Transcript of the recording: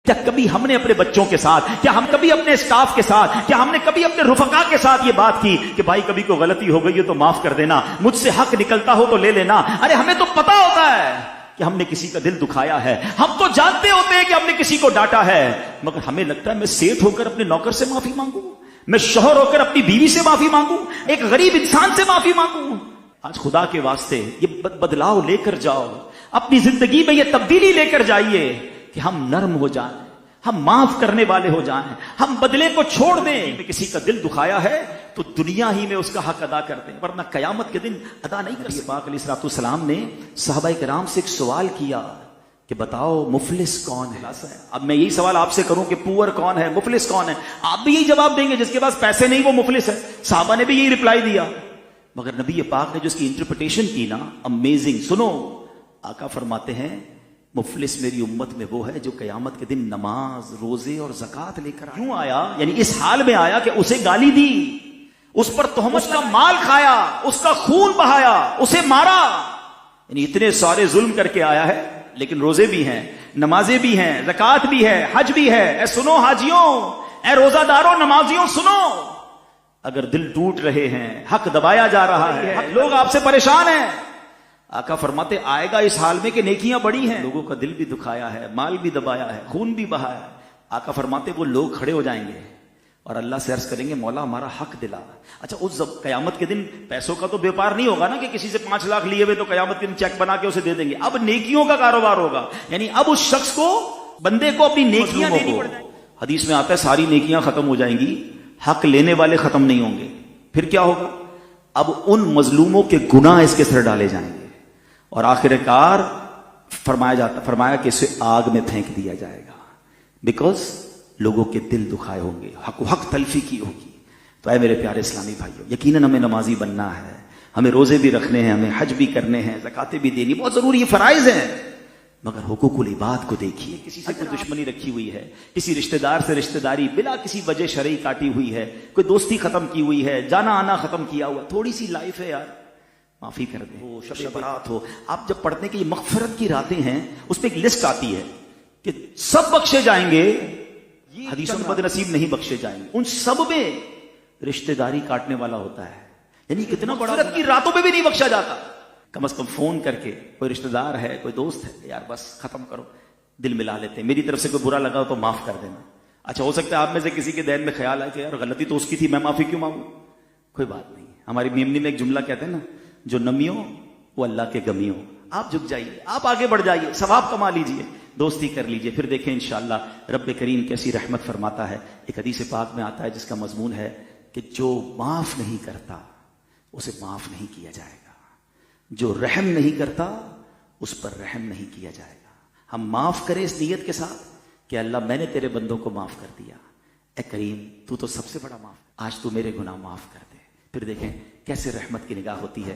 کیا کبھی ہم نے اپنے بچوں کے ساتھ، کیا ہم کبھی اپنے سٹاف کے ساتھ، کیا ہم نے کبھی اپنے رفقا کے ساتھ یہ بات کی کہ بھائی کبھی کوئی غلطی ہو گئی ہے تو معاف کر دینا، مجھ سے حق نکلتا ہو تو لے لینا؟ ارے ہمیں تو پتا ہوتا ہے کہ ہم نے کسی کا دل دکھایا ہے، ہم تو جانتے ہوتے ہیں کہ ہم نے کسی کو ڈانٹا ہے، مگر ہمیں لگتا ہے میں سیٹ ہو کر اپنے نوکر سے معافی مانگوں، میں شوہر ہو کر اپنی بیوی سے معافی مانگوں، ایک غریب انسان سے معافی مانگوں۔ آج خدا کے واسطے یہ بدلاؤ لے کر جاؤ، اپنی زندگی میں یہ تبدیلی لے کر جائیے کہ ہم نرم ہو جائیں، ہم معاف کرنے والے ہو جائیں، ہم بدلے کو چھوڑ دیں۔ کسی کا دل دکھایا ہے تو دنیا ہی میں اس کا حق ادا کر دیں، ورنہ قیامت کے دن ادا نہیں کر سکتے۔ پاک علیہ الصلوۃ والسلام نے صحابہ کرام سے ایک سوال کیا کہ بتاؤ مفلس کون ہے؟ اب میں یہی سوال آپ سے کروں کہ پور کون ہے، مفلس کون ہے؟ آپ بھی یہی جواب دیں گے، جس کے پاس پیسے نہیں وہ مفلس ہے۔ صحابہ نے بھی یہی رپلائی دیا، مگر نبی پاک نے جو اس کی انٹرپریٹیشن کی نا، امیزنگ۔ سنو، آقا فرماتے ہیں مفلس میری امت میں وہ ہے جو قیامت کے دن نماز، روزے اور زکوٰۃ لے کر کیوں آیا، یعنی اس حال میں آیا کہ اسے گالی دی، اس پر تہمت، اس کا مال کھایا، اس کا خون بہایا، اسے مارا، یعنی اتنے سارے ظلم کر کے آیا ہے، لیکن روزے بھی ہیں، نمازیں بھی ہیں، زکوٰۃ بھی ہے، حج بھی ہے۔ اے سنو حاجیوں، اے روزہ داروں، نمازیوں، سنو، اگر دل ٹوٹ رہے ہیں، حق دبایا جا رہا ہے، لوگ آپ سے پریشان ہیں، آقا فرماتے آئے گا اس حال میں کہ نیکیاں بڑی ہیں، لوگوں کا دل بھی دکھایا ہے، مال بھی دبایا ہے، خون بھی بہایا ہے۔ آقا فرماتے وہ لوگ کھڑے ہو جائیں گے اور اللہ سے عرض کریں گے مولا ہمارا حق دلا۔ اچھا، اس قیامت کے دن پیسوں کا تو بیپار نہیں ہوگا نا کہ کسی سے 5 لاکھ لیے ہوئے تو قیامت کے دن چیک بنا کے اسے دے دیں گے، اب نیکیوں کا کاروبار ہوگا، یعنی اب اس شخص کو، بندے کو اپنی نیکیاں دینی پڑ جائیں گی۔ حدیث میں آتا ہے ساری نیکیاں ختم ہو جائیں گی، حق لینے والے ختم نہیں ہوں گے۔ پھر کیا ہوگا؟ اب ان مظلوموں کے گناہ اس کے سر ڈالے جائیں گے، اور آخر کار فرمایا کہ اسے آگ میں پھینک دیا جائے گا، بیکاز لوگوں کے دل دکھائے ہوں گے، حق تلفی کی ہوگی۔ تو اے میرے پیارے اسلامی بھائیوں، یقیناً ہمیں نمازی بننا ہے، ہمیں روزے بھی رکھنے ہیں، ہمیں حج بھی کرنے ہیں، زکاتیں بھی دینی، بہت ضروری یہ فرائض ہیں، مگر حقوق العباد کو دیکھیے۔ کسی سے کوئی دشمنی رکھی ہوئی ہے، کسی رشتہ دار سے رشتہ داری بلا کسی وجہ شرعی کاٹی ہوئی ہے، کوئی دوستی ختم کی ہوئی ہے، جانا آنا ختم کیا ہوا، تھوڑی سی لائف ہے یار، معافی کر دیں۔ وہ شب برات ہو، آپ جب پڑھتے ہیں کہ یہ مغفرت کی راتیں ہیں، اس پہ ایک لسٹ آتی ہے کہ سب بخشے جائیں گے، حدیثوں میں بد نصیب نہیں بخشے جائیں گے، ان سب میں رشتہ داری کاٹنے والا ہوتا ہے، یعنی کتنا بڑا، مغفرت کی راتوں پہ بھی نہیں بخشا جاتا۔ کم از کم فون کر کے کوئی رشتہ دار ہے، کوئی دوست ہے، یار بس ختم کرو، دل ملا لیتے ہیں، میری طرف سے کوئی برا لگا تو معاف کر دینا۔ اچھا، ہو سکتا ہے آپ میں سے کسی کے ذہن میں خیال آئے کہ یار غلطی تو اس کی تھی، میں معافی کیوں مانگوں؟ کوئی بات نہیں، ہماری میمنی میں ایک جملہ کہتے ہیں نا، جو نمیوں وہ اللہ کے گمیوں۔ آپ جھک جائیے، آپ آگے بڑھ جائیے، ثواب کما لیجئے، دوستی کر لیجئے، پھر دیکھیں انشاءاللہ رب کریم کیسی رحمت فرماتا ہے۔ ایک حدیث پاک میں آتا ہے جس کا مضمون ہے کہ جو معاف نہیں کرتا اسے معاف نہیں کیا جائے گا، جو رحم نہیں کرتا اس پر رحم نہیں کیا جائے گا۔ ہم معاف کریں اس نیت کے ساتھ کہ اللہ میں نے تیرے بندوں کو معاف کر دیا، اے کریم تو سب سے بڑا معاف، آج تو میرے گناہ معاف کر دے، پھر دیکھیں کیسے رحمت کی نگاہ ہوتی ہے۔